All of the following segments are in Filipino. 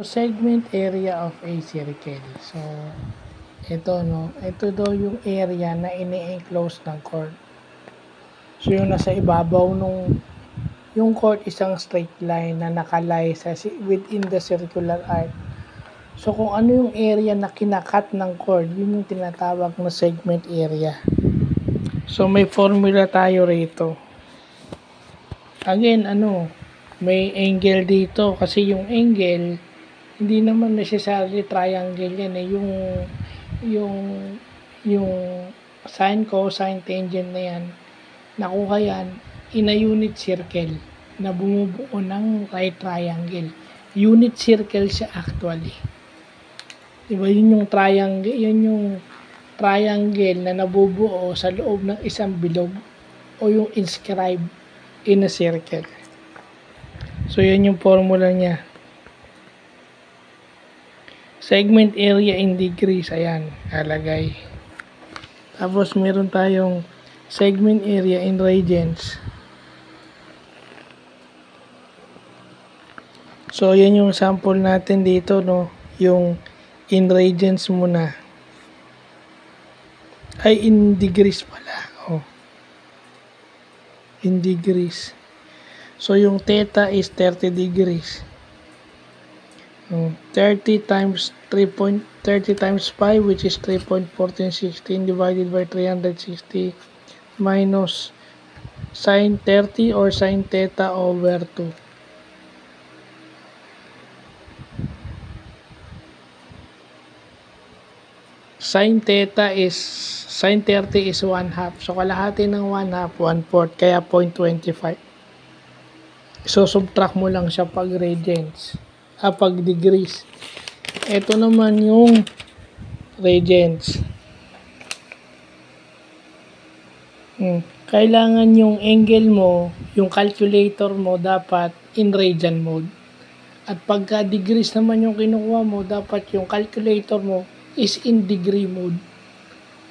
Segment area of a circle. So, ito no, ito daw yung area na ini-enclose ng chord. So, yung nasa ibabaw nung yung chord isang straight line na nakalay sa within the circular arc. So, kung ano yung area na kinakat ng chord, yun yung tinatawag na segment area. So, may formula tayo rito. Again, may angle dito kasi yung angle hindi naman necessarily triangle yan eh. Yung sine, cosine, tangent na yan, nakuha yan in a unit circle na bumubuo ng right triangle. Unit circle siya actually. Diba yun yung triangle na nabubuo sa loob ng isang bilog o yung inscribed in a circle. So yan yung formula niya. Segment area in degrees, ayan, alagay. Tapos meron tayong segment area in radians. So yan yung sample natin dito, no, yung in radians muna. Ay, in degrees pala. Oh. In degrees. So yung theta is 30 degrees. 30 times 30 times 5, which is 3.1416 divided by 360 minus sine 30 or sine theta over 2. Sine 30 is 1/2. So kalahati ng 1/2, 1/4, kaya 0.25. So subtract mo lang siya pag radians. Pag degrees. Ito naman yung radians. Kailangan yung angle mo, yung calculator mo dapat in radian mode. At pagka degrees naman yung kinukuha mo, dapat yung calculator mo is in degree mode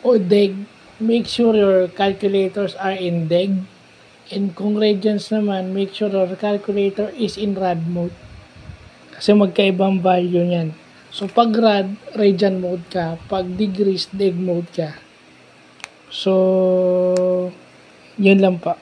o deg. Make sure your calculators are in deg. And kung radians naman, make sure your calculator is in rad mode. Kasi magkaibang value niyan. So, pag rad, radian mode ka. Pag degrees, deg mode ka. So, yun lang pa.